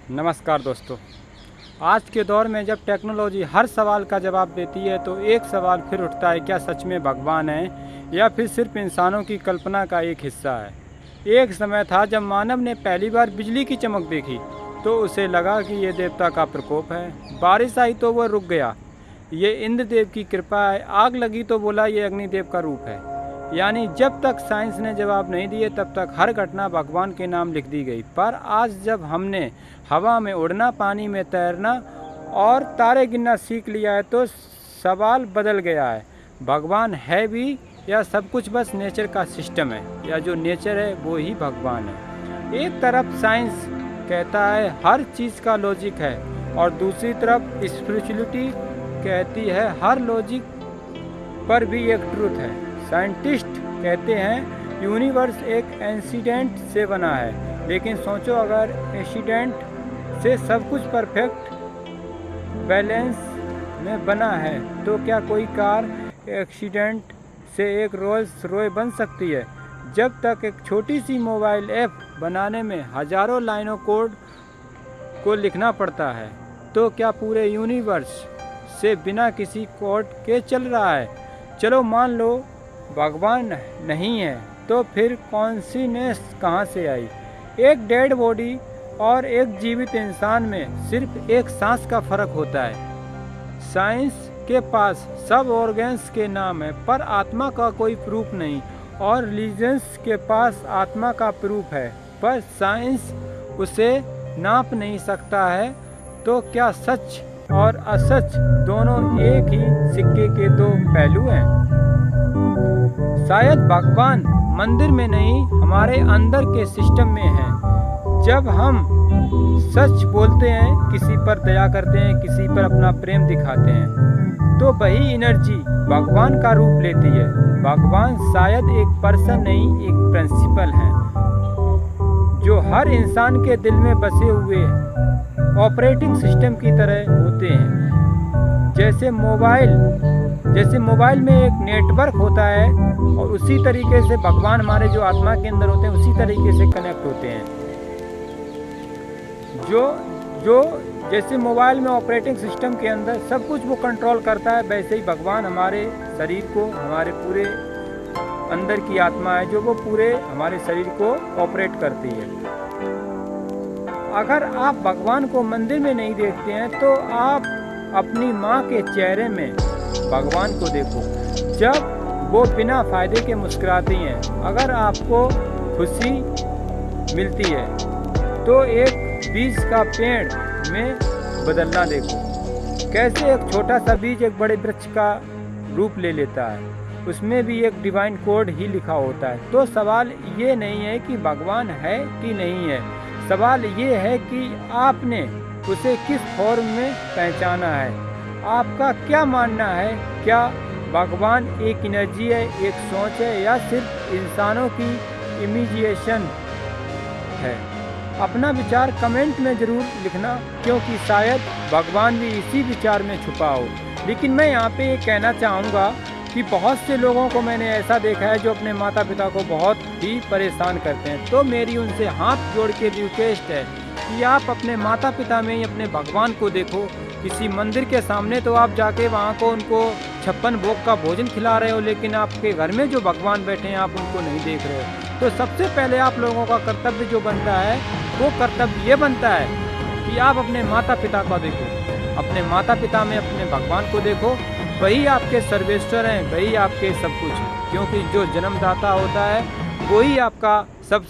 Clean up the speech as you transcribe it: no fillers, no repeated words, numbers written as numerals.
नमस्कार दोस्तों। आज के दौर में जब टेक्नोलॉजी हर सवाल का जवाब देती है तो एक सवाल फिर उठता है, क्या सच में भगवान है या फिर सिर्फ इंसानों की कल्पना का एक हिस्सा है। एक समय था जब मानव ने पहली बार बिजली की चमक देखी तो उसे लगा कि ये देवता का प्रकोप है। बारिश आई तो वह रुक गया, ये इंद्रदेव की कृपा है। आग लगी तो बोला ये अग्निदेव का रूप है। यानी जब तक साइंस ने जवाब नहीं दिए तब तक हर घटना भगवान के नाम लिख दी गई। पर आज जब हमने हवा में उड़ना, पानी में तैरना और तारे गिनना सीख लिया है तो सवाल बदल गया है। भगवान है भी या सब कुछ बस नेचर का सिस्टम है, या जो नेचर है वो ही भगवान है। एक तरफ साइंस कहता है हर चीज़ का लॉजिक है और दूसरी तरफ स्पिरिचुअलिटी कहती है हर लॉजिक पर भी एक ट्रूथ है। साइंटिस्ट कहते हैं यूनिवर्स एक इंसिडेंट से बना है, लेकिन सोचो अगर इंसिडेंट से सब कुछ परफेक्ट बैलेंस में बना है तो क्या कोई कार एक्सीडेंट से एक रोल्स रॉय बन सकती है? जब तक एक छोटी सी मोबाइल ऐप बनाने में हज़ारों लाइनों कोड को लिखना पड़ता है तो क्या पूरे यूनिवर्स से बिना किसी कोड के चल रहा है? चलो मान लो भगवान नहीं है तो फिर कॉन्शियसनेस कहाँ से आई? एक डेड बॉडी और एक जीवित इंसान में सिर्फ एक सांस का फर्क होता है। साइंस के पास सब ऑर्गन्स के नाम है पर आत्मा का कोई प्रूफ नहीं, और रिलीजन्स के पास आत्मा का प्रूफ है पर साइंस उसे नाप नहीं सकता है। तो क्या सच और असच दोनों एक ही सिक्के के दो पहलू हैं? शायद भगवान मंदिर में नहीं, हमारे अंदर के सिस्टम में है। जब हम सच बोलते हैं, किसी पर दया करते हैं, किसी पर अपना प्रेम दिखाते हैं तो वही एनर्जी भगवान का रूप लेती है। भगवान शायद एक पर्सन नहीं, एक प्रिंसिपल है जो हर इंसान के दिल में बसे हुए ऑपरेटिंग सिस्टम की तरह होते हैं। जैसे मोबाइल में एक नेटवर्क होता है और उसी तरीके से भगवान हमारे जो आत्मा के अंदर होते हैं उसी तरीके से कनेक्ट होते हैं। जो जैसे मोबाइल में ऑपरेटिंग सिस्टम के अंदर सब कुछ वो कंट्रोल करता है, वैसे ही भगवान हमारे शरीर को, हमारे पूरे अंदर की आत्मा है जो वो पूरे हमारे शरीर को ऑपरेट करती है। अगर आप भगवान को मंदिर में नहीं देखते हैं तो आप अपनी माँ के चेहरे में भगवान को देखो जब वो बिना फायदे के मुस्कुराती हैं। अगर आपको खुशी मिलती है तो एक बीज का पेड़ में बदलना देखो। कैसे एक छोटा सा बीज एक बड़े वृक्ष का रूप ले लेता है, उसमें भी एक डिवाइन कोड ही लिखा होता है। तो सवाल ये नहीं है कि भगवान है कि नहीं है, सवाल ये है कि आपने उसे किस फॉर्म में पहचाना है। आपका क्या मानना है? क्या भगवान एक एनर्जी है, एक सोच है, या सिर्फ इंसानों की इमेजिनेशन है? अपना विचार कमेंट में ज़रूर लिखना, क्योंकि शायद भगवान भी इसी विचार में छुपा हो। लेकिन मैं यहाँ पे ये कहना चाहूँगा कि बहुत से लोगों को मैंने ऐसा देखा है जो अपने माता पिता को बहुत ही परेशान करते हैं। तो मेरी उनसे हाथ जोड़ के रिक्वेस्ट है कि आप अपने माता पिता में ही अपने भगवान को देखो। किसी मंदिर के सामने तो आप जाके वहाँ को उनको 56 भोग का भोजन खिला रहे हो, लेकिन आपके घर में जो भगवान बैठे हैं आप उनको नहीं देख रहे हो। तो सबसे पहले आप लोगों का कर्तव्य जो बनता है वो कर्तव्य ये बनता है कि आप अपने माता पिता को देखो, अपने माता पिता में अपने भगवान को देखो। वही आपके सर्वेश्वर हैं, वही आपके सब कुछ हैं, क्योंकि जो जन्मदाता होता है वही आपका